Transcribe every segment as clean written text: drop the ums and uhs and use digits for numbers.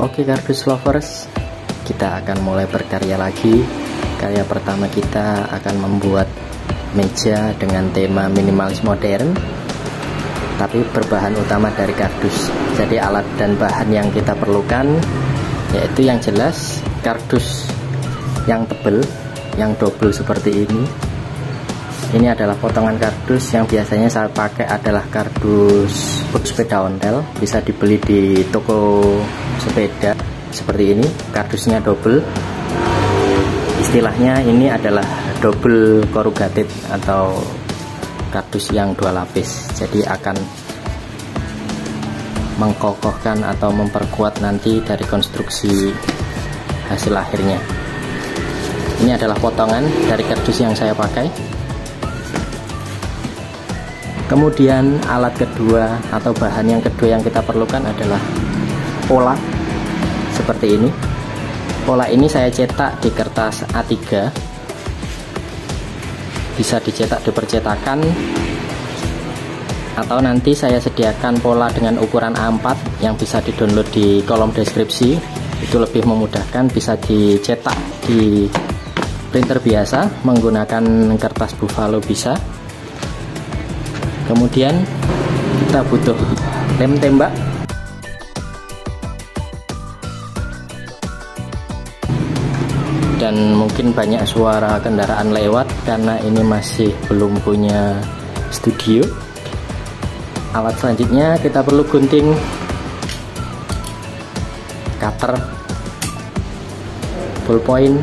Oke kardus lovers, kita akan mulai berkarya lagi. Karya pertama kita akan membuat meja dengan tema minimalis modern, tapi berbahan utama dari kardus. Jadi alat dan bahan yang kita perlukan yaitu yang jelas kardus yang tebal, yang double seperti ini. Ini adalah potongan kardus yang biasanya saya pakai adalah kardus sepeda ontel, bisa dibeli di toko sepeda seperti ini. Kardusnya double, istilahnya ini adalah double corrugated atau kardus yang dua lapis. Jadi akan mengkokohkan atau memperkuat nanti dari konstruksi hasil akhirnya. Ini adalah potongan dari kardus yang saya pakai. Kemudian alat kedua atau bahan yang kedua yang kita perlukan adalah pola seperti ini. Pola ini saya cetak di kertas A3, bisa dicetak di percetakan, atau nanti saya sediakan pola dengan ukuran A4 yang bisa di-download di kolom deskripsi. Itu lebih memudahkan, bisa dicetak di printer biasa menggunakan kertas buffalo bisa. Kemudian kita butuh lem tembak, dan mungkin banyak suara kendaraan lewat karena ini masih belum punya studio. Alat selanjutnya kita perlu gunting, cutter, ballpoint,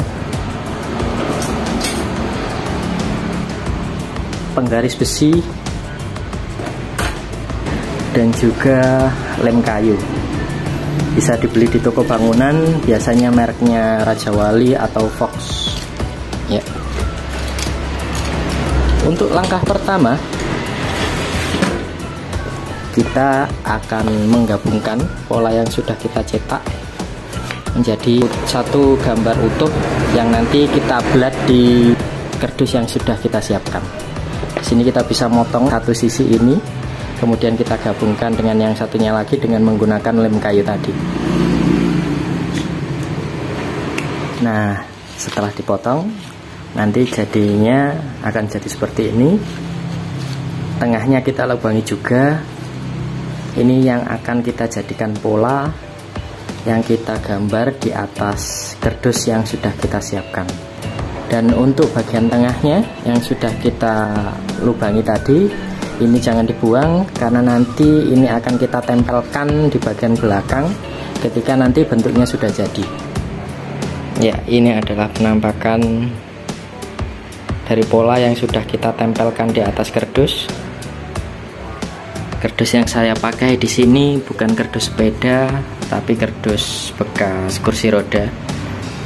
penggaris besi, dan juga lem kayu. Bisa dibeli di toko bangunan, biasanya mereknya Raja Wali atau Fox ya. Untuk langkah pertama, kita akan menggabungkan pola yang sudah kita cetak menjadi satu gambar utuh yang nanti kita blad di kardus yang sudah kita siapkan. Di sini kita bisa motong satu sisi ini, kemudian kita gabungkan dengan yang satunya lagi dengan menggunakan lem kayu tadi. Nah, setelah dipotong, nanti jadinya akan jadi seperti ini. Tengahnya kita lubangi juga. Ini yang akan kita jadikan pola yang kita gambar di atas kardus yang sudah kita siapkan. Dan untuk bagian tengahnya yang sudah kita lubangi tadi, ini jangan dibuang karena nanti ini akan kita tempelkan di bagian belakang ketika nanti bentuknya sudah jadi. Ya, ini adalah penampakan dari pola yang sudah kita tempelkan di atas kardus. Kardus yang saya pakai di sini bukan kardus sepeda, tapi kardus bekas kursi roda.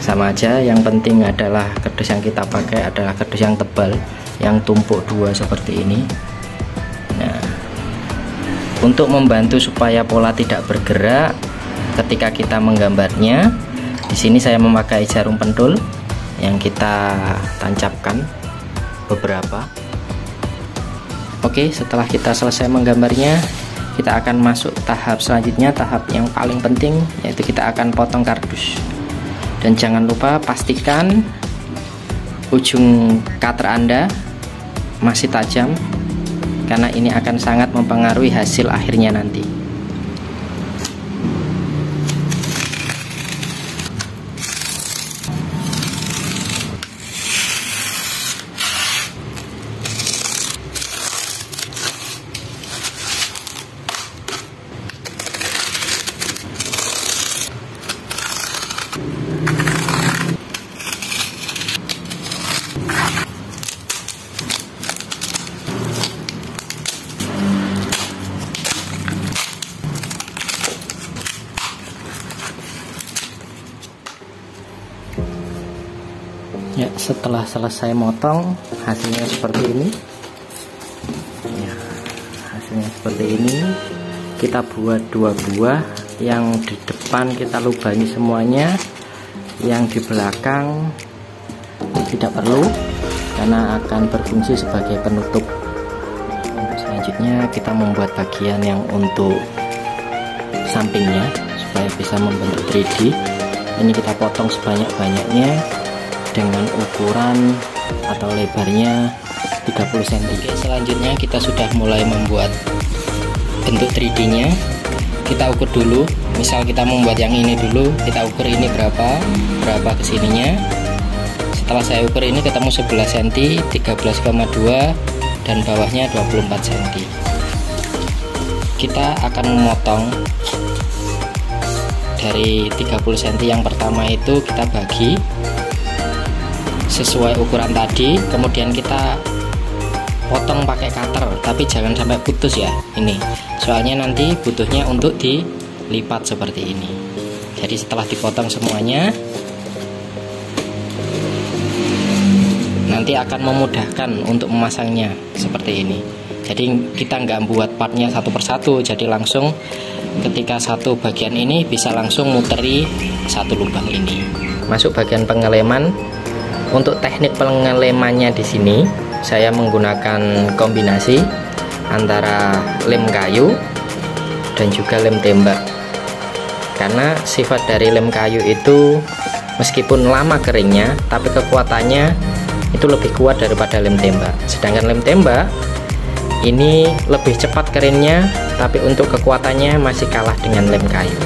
Sama aja, yang penting adalah kardus yang kita pakai adalah kardus yang tebal, yang tumpuk dua seperti ini. Nah, untuk membantu supaya pola tidak bergerak ketika kita menggambarnya, di sini saya memakai jarum pentul yang kita tancapkan beberapa. Oke, setelah kita selesai menggambarnya, kita akan masuk tahap selanjutnya, tahap yang paling penting, yaitu kita akan potong kardus. Dan jangan lupa pastikan ujung cutter Anda masih tajam, karena ini akan sangat mempengaruhi hasil akhirnya nanti. Ya, setelah selesai motong, hasilnya seperti ini. Ya, hasilnya seperti ini. Kita buat dua buah, yang di depan kita lubangi semuanya, yang di belakang tidak perlu karena akan berfungsi sebagai penutup. Untuk selanjutnya kita membuat bagian yang untuk sampingnya supaya bisa membentuk 3D. Ini kita potong sebanyak-banyaknya dengan ukuran atau lebarnya 30 cm. Oke, selanjutnya kita sudah mulai membuat bentuk 3D nya. Kita ukur dulu, misal kita membuat yang ini dulu, kita ukur ini berapa kesininya. Setelah saya ukur ini ketemu 11 cm, 13,2 dan bawahnya 24 cm. Kita akan memotong dari 30 cm yang pertama itu, kita bagi sesuai ukuran tadi, kemudian kita potong pakai cutter, tapi jangan sampai putus ya ini, soalnya nanti butuhnya untuk dilipat seperti ini. Jadi setelah dipotong semuanya, nanti akan memudahkan untuk memasangnya seperti ini. Jadi kita nggak buat partnya satu persatu, jadi langsung ketika satu bagian ini bisa langsung muteri satu lubang ini. Masuk bagian pengeleman. Untuk teknik pengelemannya di sini saya menggunakan kombinasi antara lem kayu dan juga lem tembak. Karena sifat dari lem kayu itu meskipun lama keringnya, tapi kekuatannya itu lebih kuat daripada lem tembak. Sedangkan lem tembak ini lebih cepat keringnya, tapi untuk kekuatannya masih kalah dengan lem kayu.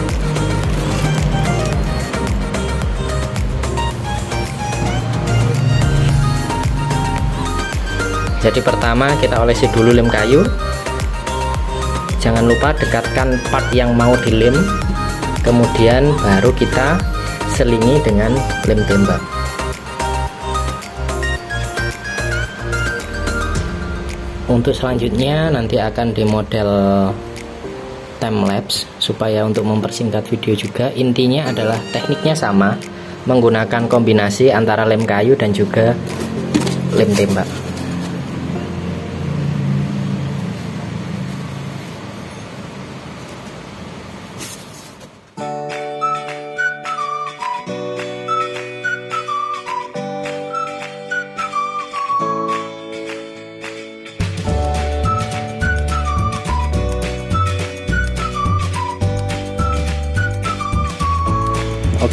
Jadi pertama kita olesi dulu lem kayu. Jangan lupa dekatkan part yang mau dilem, kemudian baru kita selingi dengan lem tembak. Untuk selanjutnya nanti akan di model timelapse supaya untuk mempersingkat video juga. Intinya adalah tekniknya sama, menggunakan kombinasi antara lem kayu dan juga lem tembak.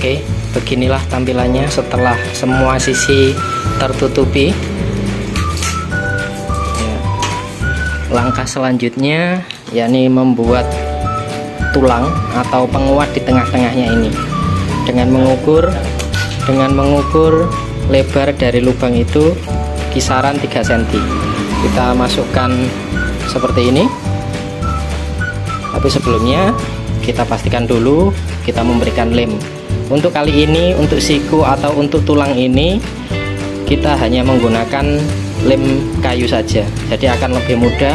Oke, beginilah tampilannya setelah semua sisi tertutupi ya. Langkah selanjutnya yakni membuat tulang atau penguat di tengah-tengahnya ini dengan mengukur lebar dari lubang itu kisaran 3 cm. Kita masukkan seperti ini, tapi sebelumnya kita pastikan dulu kita memberikan lem. Untuk kali ini, untuk siku atau untuk tulang ini, kita hanya menggunakan lem kayu saja. Jadi akan lebih mudah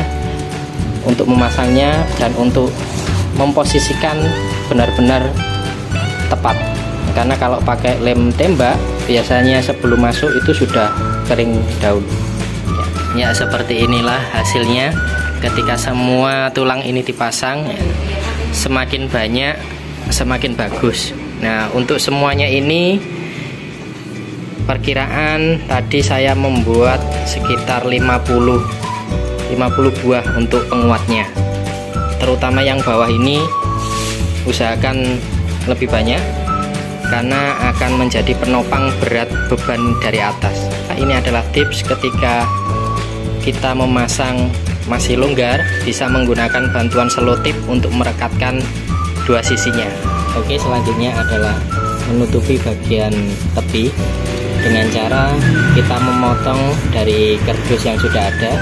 untuk memasangnya dan untuk memposisikan benar-benar tepat. Karena kalau pakai lem tembak, biasanya sebelum masuk itu sudah kering daun. Ya, seperti inilah hasilnya ketika semua tulang ini dipasang. Semakin banyak, semakin bagus. Nah, untuk semuanya ini perkiraan tadi saya membuat sekitar 50 buah untuk penguatnya. Terutama yang bawah ini usahakan lebih banyak karena akan menjadi penopang berat beban dari atas. Nah, ini adalah tips ketika kita memasang masih longgar, bisa menggunakan bantuan selotip untuk merekatkan dua sisinya. Oke, selanjutnya adalah menutupi bagian tepi dengan cara kita memotong dari kardus yang sudah ada,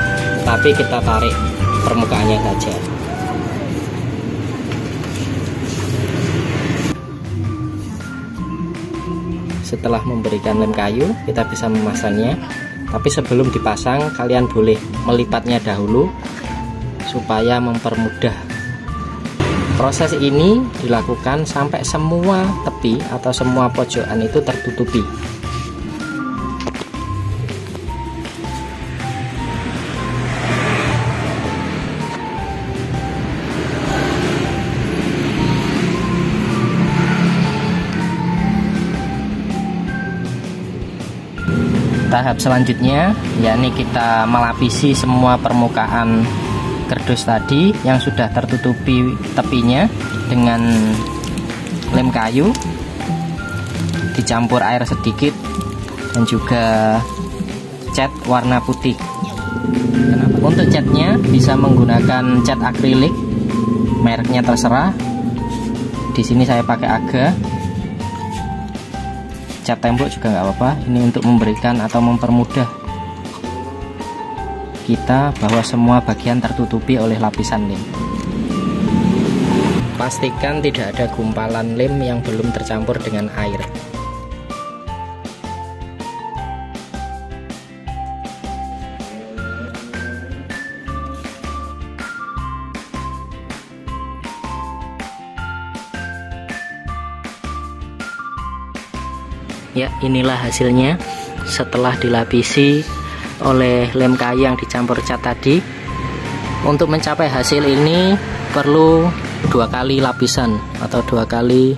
tapi kita tarik permukaannya saja. Setelah memberikan lem kayu, kita bisa memasangnya. Tapi sebelum dipasang, kalian boleh melipatnya dahulu supaya mempermudah. Proses ini dilakukan sampai semua tepi atau semua pojokan itu tertutupi. Tahap selanjutnya yakni kita melapisi semua permukaan kardus tadi yang sudah tertutupi tepinya dengan lem kayu, dicampur air sedikit, dan juga cat warna putih. Untuk catnya bisa menggunakan cat akrilik, mereknya terserah. Di sini saya pakai Aga. Cat tembok juga nggak apa-apa. Ini untuk memberikan atau mempermudah kita bahwa semua bagian tertutupi oleh lapisan lem. Pastikan tidak ada gumpalan lem yang belum tercampur dengan air. Ya, inilah hasilnya setelah dilapisi oleh lem kayu yang dicampur cat tadi. Untuk mencapai hasil ini perlu 2 kali lapisan atau 2 kali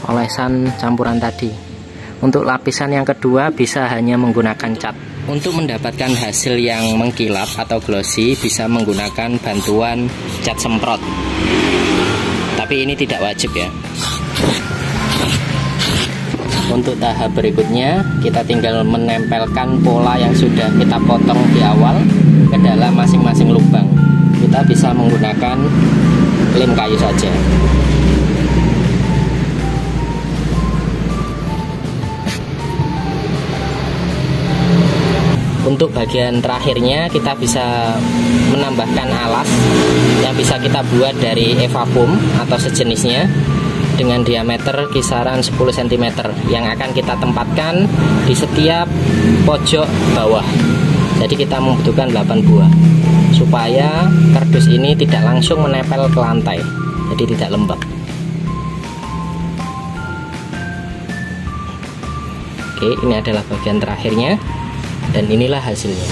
olesan campuran tadi. Untuk lapisan yang kedua bisa hanya menggunakan cat. Untuk mendapatkan hasil yang mengkilap atau glossy bisa menggunakan bantuan cat semprot. Tapi ini tidak wajib ya. Untuk tahap berikutnya, kita tinggal menempelkan pola yang sudah kita potong di awal ke dalam masing-masing lubang. Kita bisa menggunakan lem kayu saja. Untuk bagian terakhirnya, kita bisa menambahkan alas yang bisa kita buat dari evapom atau sejenisnya, dengan diameter kisaran 10 cm yang akan kita tempatkan di setiap pojok bawah. Jadi kita membutuhkan 8 buah supaya kardus ini tidak langsung menempel ke lantai, jadi tidak lembab. Oke, ini adalah bagian terakhirnya dan inilah hasilnya.